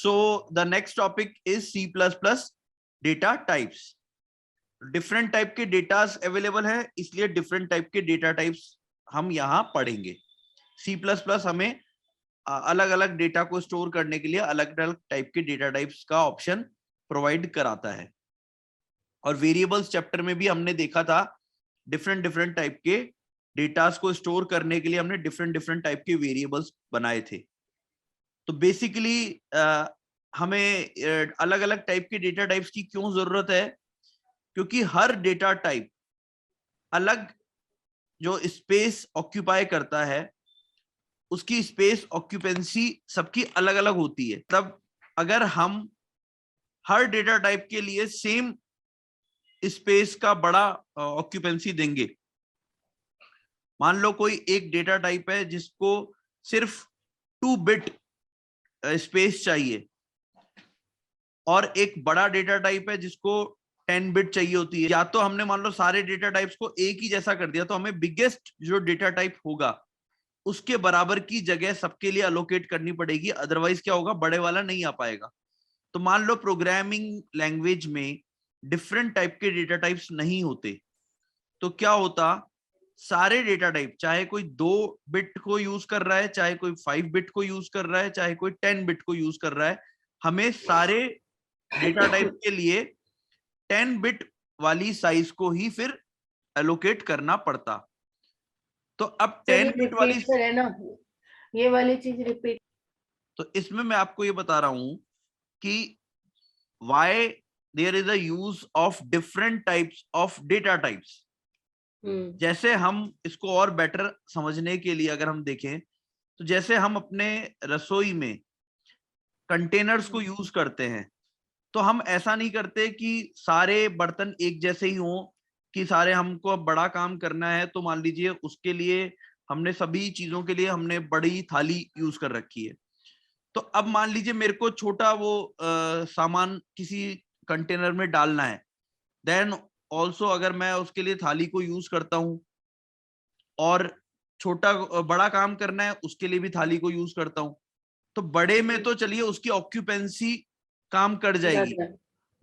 So the next topic is C++ data types. Different type के datas available है, इसलिए different type के data types हम यहाँ पढ़ेंगे. C++ हमें अलग अलग डेटा को स्टोर करने के लिए अलग अलग टाइप के डेटा टाइप्स का ऑप्शन प्रोवाइड कराता है. और वेरिएबल्स चैप्टर में भी हमने देखा था डिफरेंट डिफरेंट टाइप के डेटास को स्टोर करने के लिए हमने डिफरेंट डिफरेंट टाइप के वेरिएबल्स बनाए थे. तो बेसिकली हमें अलग अलग टाइप के डेटा टाइप्स की क्यों जरूरत है? क्योंकि हर डेटा टाइप अलग जो स्पेस ऑक्यूपाई करता है, उसकी स्पेस ऑक्यूपेंसी सबकी अलग अलग होती है. तब अगर हम हर डेटा टाइप के लिए सेम स्पेस का बड़ा ऑक्यूपेंसी देंगे, मान लो कोई एक डेटा टाइप है जिसको सिर्फ 2 बिट स्पेस चाहिए और एक बड़ा डेटा टाइप है जिसको 10 बिट चाहिए होती है, या तो हमने मान लो सारे डेटा टाइप्स को एक ही जैसा कर दिया तो हमें बिगेस्ट जो डेटा टाइप होगा उसके बराबर की जगह सबके लिए अलोकेट करनी पड़ेगी, अदरवाइज क्या होगा, बड़े वाला नहीं आ पाएगा. तो मान लो प्रोग्रामिंग लैंग्वेज में डिफरेंट टाइप के डेटा टाइप्स नहीं होते, तो क्या होता, सारे डेटा टाइप, चाहे कोई 2 बिट को यूज कर रहा है, चाहे कोई 5 बिट को यूज कर रहा है, चाहे कोई 10 बिट को यूज कर रहा है, हमें सारे डेटा टाइप के लिए 10 बिट वाली साइज को ही फिर एलोकेट करना पड़ता. तो अब 10 बिट वाली है ना, ये वाली चीज रिपीट. तो इसमें मैं आपको ये बता रहा हूं कि why there is a use of different types of data types. जैसे हम इसको और बेटर समझने के लिए अगर हम देखें तो जैसे हम अपने रसोई में कंटेनर्स को यूज करते हैं, तो हम ऐसा नहीं करते कि सारे बर्तन एक जैसे ही हों, कि सारे हमको अब बड़ा काम करना है तो मान लीजिए उसके लिए हमने सभी चीजों के लिए हमने बड़ी थाली यूज कर रखी है. तो अब मान लीजिए मेरे को छोटा वो सामान किसी कंटेनर में डालना है, देन ऑल्सो अगर मैं उसके लिए थाली को यूज करता हूं, और छोटा बड़ा काम करना है उसके लिए भी थाली को यूज करता हूं, तो बड़े में तो चलिए उसकी ऑक्यूपेंसी काम कर जाएगी,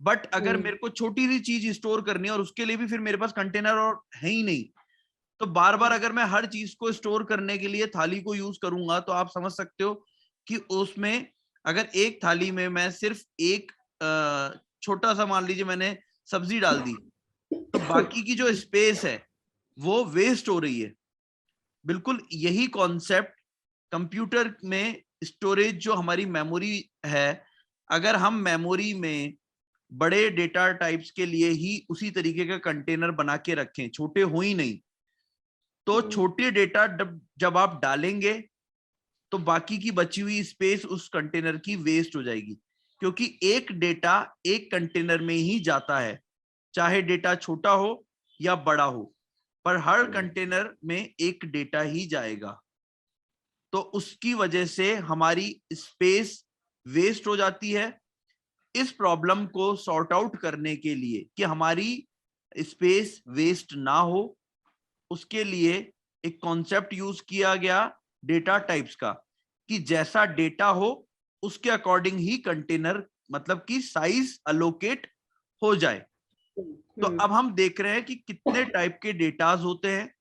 बट अगर मेरे को छोटी सी चीज स्टोर करनी है और उसके लिए भी फिर मेरे पास कंटेनर और है ही नहीं, तो बार बार अगर मैं हर चीज को स्टोर करने के लिए थाली को यूज करूंगा तो आप समझ सकते हो कि उसमें अगर एक थाली में मैं सिर्फ एक छोटा सा, मान लीजिए मैंने सब्जी डाल दी, तो बाकी की जो स्पेस है वो वेस्ट हो रही है. बिल्कुल यही कॉन्सेप्ट कंप्यूटर में स्टोरेज जो हमारी मेमोरी है, अगर हम मेमोरी में बड़े डेटा टाइप्स के लिए ही उसी तरीके का कंटेनर बना के रखें, छोटे हो ही नहीं, तो छोटे डेटा जब आप डालेंगे तो बाकी की बची हुई स्पेस उस कंटेनर की वेस्ट हो जाएगी, क्योंकि एक डेटा एक कंटेनर में ही जाता है, चाहे डेटा छोटा हो या बड़ा हो, पर हर कंटेनर में एक डेटा ही जाएगा. तो उसकी वजह से हमारी स्पेस वेस्ट हो जाती है. इस प्रॉब्लम को सॉर्ट आउट करने के लिए कि हमारी स्पेस वेस्ट ना हो, उसके लिए एक कॉन्सेप्ट यूज किया गया डेटा टाइप्स का, कि जैसा डेटा हो उसके अकॉर्डिंग ही कंटेनर, मतलब कि साइज अलोकेट हो जाए. तो अब हम देख रहे हैं कि कितने टाइप के डेटास होते हैं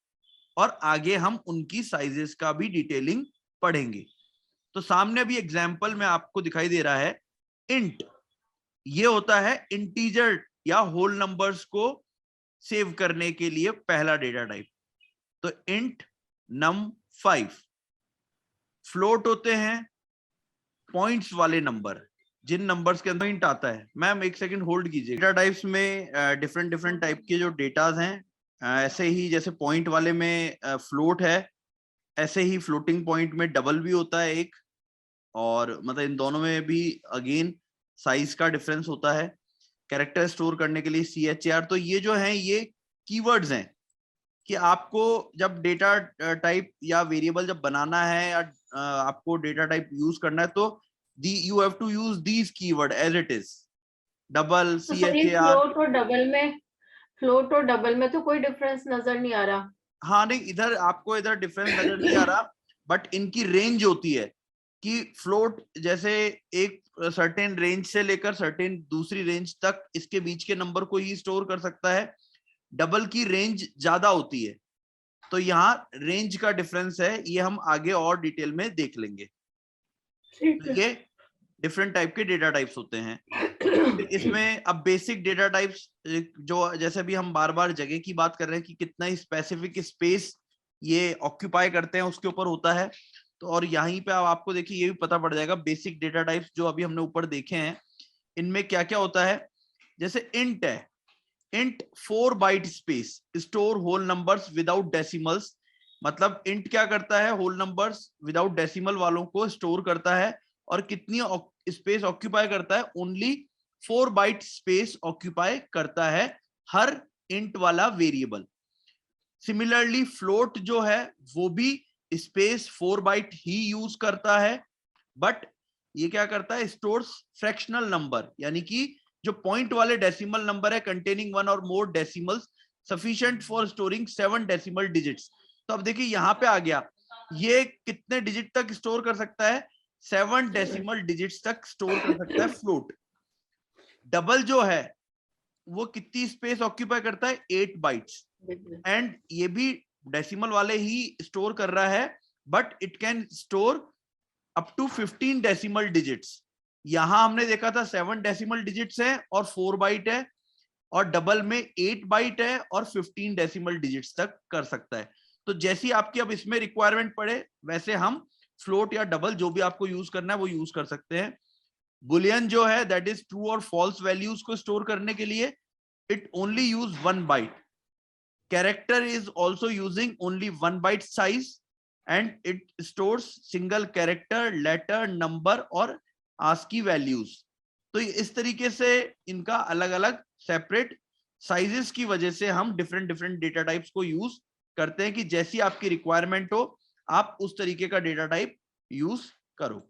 और आगे हम उनकी साइजेस का भी डिटेलिंग पढ़ेंगे. तो सामने अभी एग्जांपल में आपको दिखाई दे रहा है इंट. ये होता है इंटीजर या होल नंबर्स को सेव करने के लिए पहला डेटा टाइप. तो इंट num5. फ्लोट होते हैं पॉइंट्स वाले नंबर, जिन नंबर्स के अंदर इंट आता है. मैम एक सेकंड होल्ड कीजिए. डेटा टाइप्स में डिफरेंट डिफरेंट टाइप के जो डेटास हैं, ऐसे ही जैसे पॉइंट वाले में फ्लोट है, ऐसे ही फ्लोटिंग पॉइंट में डबल भी होता है एक, और मतलब इन दोनों में भी अगेन साइज का डिफरेंस होता है. कैरेक्टर स्टोर करने के लिए CHAR. तो ये जो है ये कीवर्ड्स हैं कि आपको जब डेटा टाइप या वेरिएबल जब बनाना है या आपको डेटा टाइप यूज करना है, तो you have to use these keyword as it is. Double, CHAR. Float और डबल में तो कोई डिफरेंस नजर नहीं आ रहा. हाँ नहीं, इधर आपको इधर डिफरेंस नजर नहीं आ रहा, बट इनकी रेंज होती है. कि फ्लोट जैसे एक सर्टेन रेंज से लेकर सर्टेन दूसरी रेंज तक इसके बीच के नंबर को ही स्टोर कर सकता है। डबल की रेंज ज्यादा होती है, तो यहाँ रेंज का डिफरेंस है, ये हम आगे और डिटेल में देख लेंगे। तो ये डिफरेंट टाइप के डेटा टाइप्स होते हैं। इसमें अब बेसिक डेटा टाइप्स, जो जैसे भी हम बार बार जगह की बात कर रहे हैं कि कितना स्पेसिफिक स्पेस ये ऑक्यूपाई करते हैं उसके ऊपर होता है। तो और यहीं पे अब आपको देखिए ये भी पता पड़ जाएगा बेसिक डेटा टाइप्स जो अभी हमने ऊपर देखे हैं इनमें क्या क्या होता है। जैसे इंट है, int 4 byte space store whole numbers without decimals. मतलब इंट क्या करता है, होल नंबर्स विदाउट डेसिमल वालों को स्टोर करता है। और कितनी स्पेस ऑक्यूपाई करता है, ओनली 4 बाइट स्पेस ऑक्यूपाई करता है हर इंट वाला वेरिएबल। सिमिलरली फ्लोट जो है वो भी स्पेस 4 बाइट ही यूज करता है, बट ये क्या करता है, स्टोर्स फ्रैक्शनल नंबर, यानी कि जो पॉइंट वाले डेसिमल नंबर है कंटेनिंग 1 और more decimals sufficient for storing 7 decimal digits. तो अब देखिए यहाँ पे आ गया, ये कितने डिजिट तक स्टोर कर सकता है, 7 डेसिमल डिजिट्स तक स्टोर कर सकता है फ्लोट। डबल जो है वो कितनी स्पेस ऑक्यूपाई करता है, 8 बाइट्स, एंड ये भी डेसिमल वाले ही स्टोर कर रहा है, but it can store up to 15 decimal digits. यहां हमने देखा था 7 डेसिमल डिजिट्स है और 4 बाइट है, और डबल में 8 बाइट है और 15 डेसिमल डिजिट्स तक कर सकता है। तो जैसी आपकी अब इसमें रिक्वायरमेंट पड़े वैसे हम फ्लोट या डबल जो भी आपको यूज करना है वो यूज कर सकते हैं। बुलियन जो है दैट इज ट्रू और फॉल्स वैल्यूज को स्टोर करने के लिए it only use 1 byte. Character is also using only 1 byte size and it stores single character, letter, number और आस्की वैल्यूज। तो इस तरीके से इनका अलग अलग सेपरेट साइजेस की वजह से हम डिफरेंट डिफरेंट डेटा टाइप्स को यूज करते हैं कि जैसी आपकी रिक्वायरमेंट हो आप उस तरीके का डेटा टाइप यूज करो।